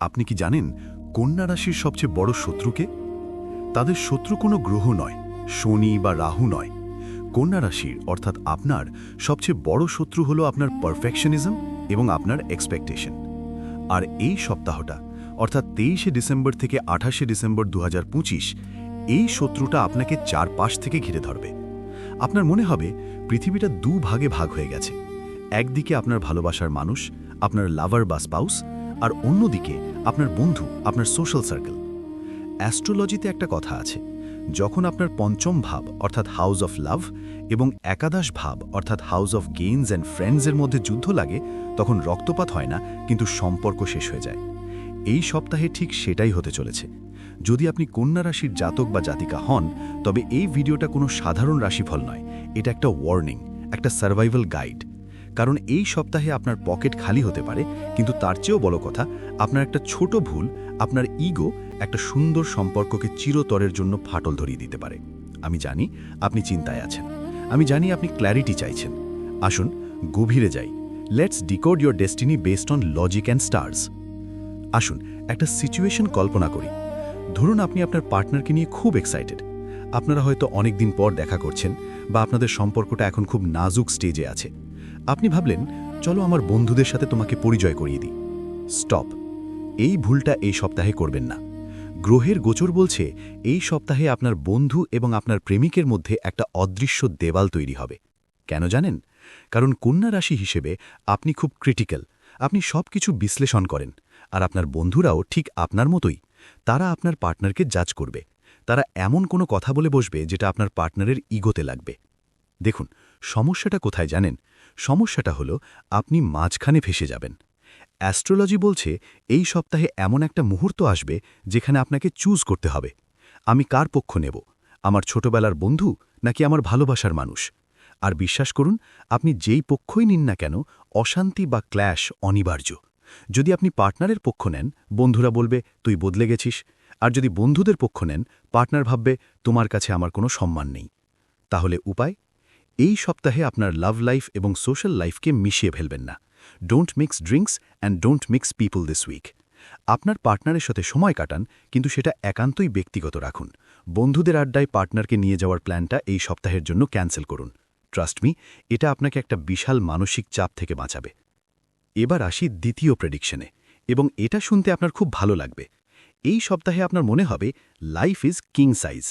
আপনি কি জানেন কন্যা রাশির সবচেয়ে বড় শত্রুকে? তাদের শত্রু কোনো গ্রহ নয়, শনি বা রাহু নয়। কন্যা রাশির অর্থাৎ আপনার সবচেয়ে বড় শত্রু হলো আপনার পারফেকশনিজম এবং আপনার এক্সপেকটেশন। আর এই সপ্তাহটা অর্থাৎ 23শে ডিসেম্বর থেকে 28শে ডিসেম্বর 2025 এই শত্রুটা আপনাকে চারপাশ থেকে ঘিরে ধরবে। আপনার মনে হবে পৃথিবীটা দুভাগে ভাগ হয়ে গেছে। একদিকে আপনার ভালোবাসার মানুষ, আপনার লাভার বা স্পাউস, আর অন্যদিকে আপনার বন্ধু, আপনার সোশ্যাল সার্কেল। অ্যাস্ট্রোলজিতে একটা কথা আছে, যখন আপনার পঞ্চম ভাব অর্থাৎ হাউস অফ লাভ এবং একাদশ ভাব অর্থাৎ হাউস অফ গেইনস অ্যান্ড ফ্রেন্ডসের মধ্যে যুদ্ধ লাগে, তখন রক্তপাত হয় না, কিন্তু সম্পর্ক শেষ হয়ে যায়। এই সপ্তাহে ঠিক সেটাই হতে চলেছে। যদি আপনি কন্যা রাশির জাতক বা জাতিকা হন, তবে এই ভিডিওটা কোনো সাধারণ রাশিফল নয়, এটা একটা ওয়ার্নিং, একটা সার্ভাইভাল গাইড। কারণ এই সপ্তাহে আপনার পকেট খালি হতে পারে, কিন্তু তার চেয়েও বড় কথা, আপনার একটা ছোট ভুল, আপনার ইগো একটা সুন্দর সম্পর্ককে চিরতরের জন্য ফাটল ধরিয়ে দিতে পারে। আমি জানি আপনি চিন্তায় আছেন, আমি জানি আপনি ক্ল্যারিটি চাইছেন। আসুন গভীরে যাই। Let's decode your destiny based on logic and stars. আসুন একটা সিচুয়েশন কল্পনা করি। ধরুন আপনি আপনার পার্টনারকে নিয়ে খুব এক্সাইটেড। আপনারা হয়তো অনেক দিন পর দেখা করছেন, বা আপনাদের সম্পর্কটা এখন খুব নাজুক স্টেজে আছে। আপনি ভাবলেন, চলো আমার বন্ধুদের সাথে তোমাকে পরিচয় করিয়ে দিই। স্টপ। এই ভুলটা এই সপ্তাহে করবেন না। গ্রহের গোচর বলছে এই সপ্তাহে আপনার বন্ধু এবং আপনার প্রেমিকের মধ্যে একটা অদৃশ্য দেওয়াল তৈরি হবে। কেন জানেন? কারণ কন্যা রাশি হিসেবে আপনি খুব ক্রিটিক্যাল, আপনি সব কিছু বিশ্লেষণ করেন, আর আপনার বন্ধুরাও ঠিক আপনার মতোই। তারা আপনার পার্টনারকে জাজ করবে। তারা এমন কোনো কথা বলে বসবে যেটা আপনার পার্টনারের ইগোতে লাগবে। দেখুন, সমস্যাটা কোথায় জানেন? সমস্যাটা হলো আপনি মাঝখানে ফেসে যাবেন। অ্যাস্ট্রোলজি বলছে এই সপ্তাহে এমন একটা মুহূর্ত আসবে যেখানে আপনাকে চুজ করতে হবে, আমি কার পক্ষ নেব, আমার ছোটবেলার বন্ধু নাকি আমার ভালোবাসার মানুষ। আর বিশ্বাস করুন, আপনি যেই পক্ষই নিন না কেন, অশান্তি বা ক্ল্যাশ অনিবার্য। যদি আপনি পার্টনারের পক্ষ নেন, বন্ধুরা বলবে তুই বদলে গেছিস, আর যদি বন্ধুদের পক্ষ নেন, পার্টনার ভাববে তোমার কাছে আমার কোনো সম্মান নেই। তাহলে উপায়? এই সপ্তাহে আপনার লাভ লাইফ এবং সোশ্যাল লাইফকে মিশিয়ে ফেলবেন না। Don't mix drinks and don't mix people this week. আপনার পার্টনারের সাথে সময় কাটান, কিন্তু সেটা একান্তই ব্যক্তিগত রাখুন। বন্ধুদের আড্ডায় পার্টনারকে নিয়ে যাওয়ার প্ল্যানটা এই সপ্তাহের জন্য ক্যান্সেল করুন। ট্রাস্ট মি, এটা আপনাকে একটা বিশাল মানসিক চাপ থেকে বাঁচাবে। এবার আসি দ্বিতীয় প্রেডিকশনে, এবং এটা শুনতে আপনার খুব ভালো লাগবে। এই সপ্তাহে আপনার মনে হবে লাইফ ইজ কিং সাইজ।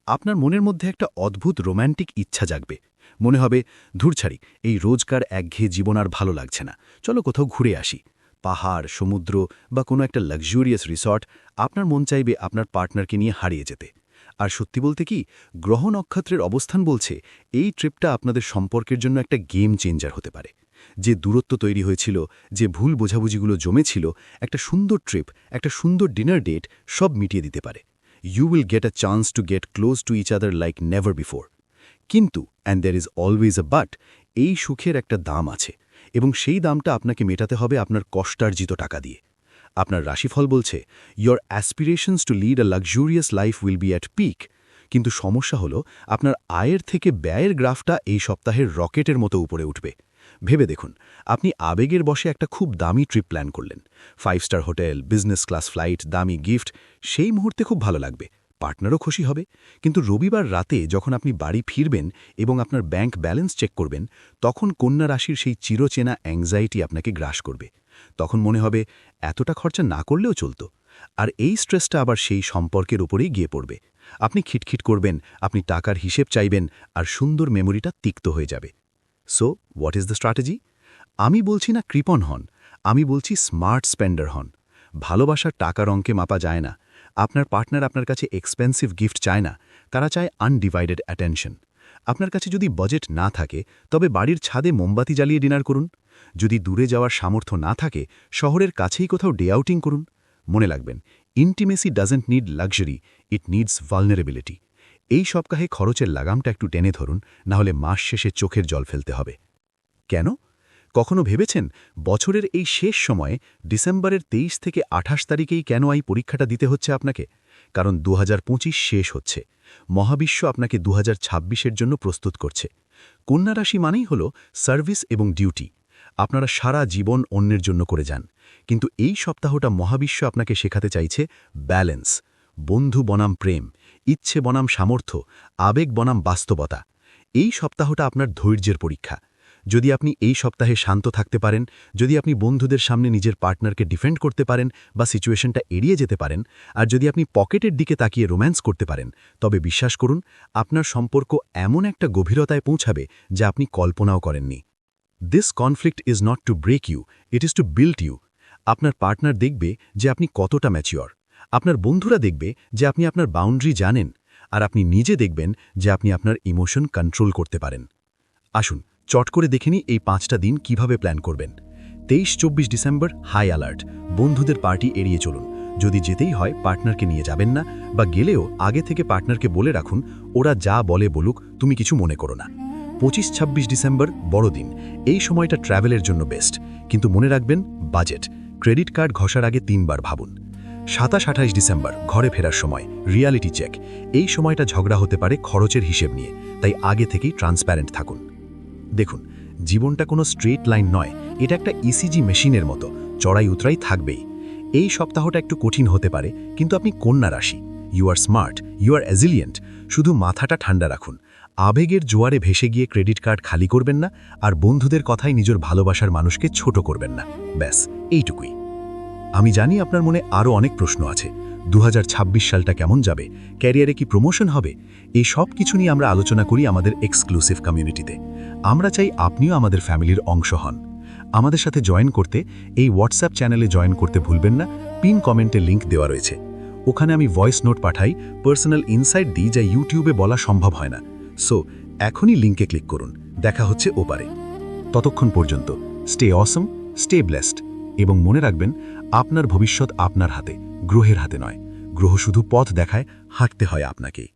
আপনার মনের মধ্যে একটা অদ্ভুত রোম্যান্টিক ইচ্ছা জাগবে। মনে হবে, ধুরছাড়ি, এই রোজকার একঘেয়ে জীবন আর ভালো লাগছে না, চলো কোথাও ঘুরে আসি। পাহাড়, সমুদ্র বা কোনো একটা লাক্সুরিয়াস রিসর্ট। আপনার মন চাইবে আপনার পার্টনারকে নিয়ে হারিয়ে যেতে। আর সত্যি বলতে কি, গ্রহ নক্ষত্রের অবস্থান বলছে এই ট্রিপটা আপনাদের সম্পর্কের জন্য একটা গেম চেঞ্জার হতে পারে। যে দূরত্ব তৈরি হয়েছিল, যে ভুল বোঝাবুঝিগুলো জমেছিল, একটা সুন্দর ট্রিপ, একটা সুন্দর ডিনার ডেট সব মিটিয়ে দিতে পারে। You will get a chance to get close to each other like never before. কিন্তু, and there is always a but, এই সুখের একটা দাম আছে, এবং সেই দামটা আপনাকে মেটাতে হবে আপনার কষ্টার্জিত টাকা দিয়ে। আপনার রাশিফল বলছে your aspirations to lead a luxurious life will be at peak, কিন্তু সমস্যা হলো আপনার আয়ের থেকে ব্যয়ের গ্রাফটা এই সপ্তাহের রকেটের মতো উপরে উঠবে। ভেবে দেখুন, আপনি আবেগের বশে একটা খুব দামি ট্রিপ প্ল্যান করলেন, 5 star hotel, business class flight, দামি গিফট। সেই মুহূর্তে খুব ভালো লাগবে, পার্টনারও খুশি হবে। কিন্তু রবিবার রাতে যখন আপনি বাড়ি ফিরবেন এবং আপনার ব্যাংক ব্যালেন্স চেক করবেন, তখন কন্যা রাশির সেই চিরচেনা অ্যাংজাইটি আপনাকে গ্রাস করবে। তখন মনে হবে এতটা খরচা না করলেও চলতো। আর এই স্ট্রেসটা আবার সেই সম্পর্কের উপরেই গিয়ে পড়বে। আপনি খিটখিট করবেন, আপনি টাকার হিসেব চাইবেন, আর সুন্দর মেমোরিটা তিক্ত হয়ে যাবে। So what is the strategy? আমি বলছি না কৃপণ হন, আমি বলছি স্মার্ট স্পেন্ডার হন। ভালোবাসার টাকার অঙ্কে মাপা যায় না। আপনার পার্টনার আপনার কাছে এক্সপেন্সিভ গিফট চায় না, তারা চায় আনডিভাইডেড অ্যাটেনশন। আপনার কাছে যদি বাজেট না থাকে, তবে বাড়ির ছাদে মোমবাতি জ্বালিয়ে ডিনার করুন। যদি দূরে যাওয়ার সামর্থ্য না থাকে, শহরের কাছেই কোথাও ডে আউটিং করুন। মনে রাখবেন, intimacy doesn't need luxury, it needs vulnerability. এই সপ্তাহে খরচের লাগামটা একটু টেনে ধরুন, নাহলে মাস শেষে চোখের জল ফেলতে হবে। কেন? কখনো ভেবেছেন বছরের এই শেষ সময়ে ডিসেম্বরের 23 থেকে 28 তারিখেই কেন এই পরীক্ষাটা দিতে হচ্ছে আপনাকে? কারণ 2025 শেষ হচ্ছে। মহাবিশ্ব আপনাকে 2026-এর জন্য প্রস্তুত করছে। কন্যা রাশি মানেই হল সার্ভিস এবং ডিউটি। আপনারা সারা জীবন অন্যের জন্য করে যান, কিন্তু এই সপ্তাহটা মহাবিশ্ব আপনাকে শেখাতে চাইছে ব্যালেন্স, বন্ধু বনাম প্রেম, ইচ্ছে বনাম সামর্থ্য, আবেগ বনাম বাস্তবতা। এই সপ্তাহটা আপনার ধৈর্যের পরীক্ষা। যদি আপনি এই সপ্তাহে শান্ত থাকতে পারেন, যদি আপনি বন্ধুদের সামনে নিজের পার্টনারকে ডিফেন্ড করতে পারেন বা সিচুয়েশনটা এড়িয়ে যেতে পারেন, আর যদি আপনি পকেটের দিকে তাকিয়ে রোম্যান্স করতে পারেন, তবে বিশ্বাস করুন আপনার সম্পর্ক এমন একটা গভীরতায় পৌঁছাবে যা আপনি কল্পনাও করেননি। This conflict is not to break you, it is to build you. আপনার পার্টনার দেখবে যে আপনি কতটা ম্যাচিওর, আপনার বন্ধুরা দেখবে যে আপনি আপনার বাউন্ডারি জানেন, আর আপনি নিজে দেখবেন যে আপনি আপনার ইমোশন কন্ট্রোল করতে পারেন। আসুন চট করে দেখে নিই এই 5টা দিন কিভাবে প্ল্যান করবেন। 23-24 ডিসেম্বর হাই অ্যালার্ট, বন্ধুদের পার্টি এড়িয়ে চলুন। যদি যেতেই হয় পার্টনারকে নিয়ে যাবেন না, বা গেলেও আগে থেকে পার্টনারকে বলে রাখুন ওরা যা বলে বলুক, তুমি কিছু মনে করো না। 25-26 ডিসেম্বর বড়দিন, এই সময়টা ট্র্যাভেলের জন্য বেস্ট, কিন্তু মনে রাখবেন বাজেট, ক্রেডিট কার্ড ঘষার আগে 3 বার ভাবুন। 27-28 ডিসেম্বর ঘরে ফেরার সময় রিয়ালিটি চেক, এই সময়টা ঝগড়া হতে পারে খরচের হিসেব নিয়ে, তাই আগে থেকেই ট্রান্সপ্যারেন্ট থাকুন। দেখুন, জীবনটা কোনো স্ট্রেট লাইন নয়, এটা একটা ইসিজি মেশিনের মতো, চড়াই উতরাই থাকবেই। এই সপ্তাহটা একটু কঠিন হতে পারে, কিন্তু আপনি কন্যা রাশি, you are smart, you are resilient. শুধু মাথাটা ঠান্ডা রাখুন, আবেগের জোয়ারে ভেসে গিয়ে ক্রেডিট কার্ড খালি করবেন না, আর বন্ধুদের কথায় নিজের ভালোবাসার মানুষকে ছোট করবেন না। ব্যাস এইটুকুই। আমি জানি আপনার মনে আরও অনেক প্রশ্ন আছে। 2026 সালটা কেমন যাবে, ক্যারিয়ারে কি প্রমোশন হবে, এই সব কিছু নিয়ে আমরা আলোচনা করি আমাদের এক্সক্লুসিভ কমিউনিটিতে। আমরা চাই আপনিও আমাদের ফ্যামিলির অংশ হন। আমাদের সাথে জয়েন করতে এই হোয়াটসঅ্যাপ চ্যানেলে জয়েন করতে ভুলবেন না, পিন কমেন্টে লিংক দেওয়া রয়েছে। ওখানে আমি ভয়েস নোট পাঠাই, পার্সোনাল ইনসাইট দিই যা ইউটিউবে বলা সম্ভব হয় না। সো এখনই লিংকে ক্লিক করুন, দেখা হচ্ছে ওপারে। ততক্ষণ পর্যন্ত স্টে অসম, স্টে ব্লেসড, এবং মনে রাখবেন আপনার ভবিষ্যৎ আপনার হাতে, গ্রহের হাতে নয়। গ্রহ শুধু পথ দেখায়, হাঁটতে হয় আপনাকেই।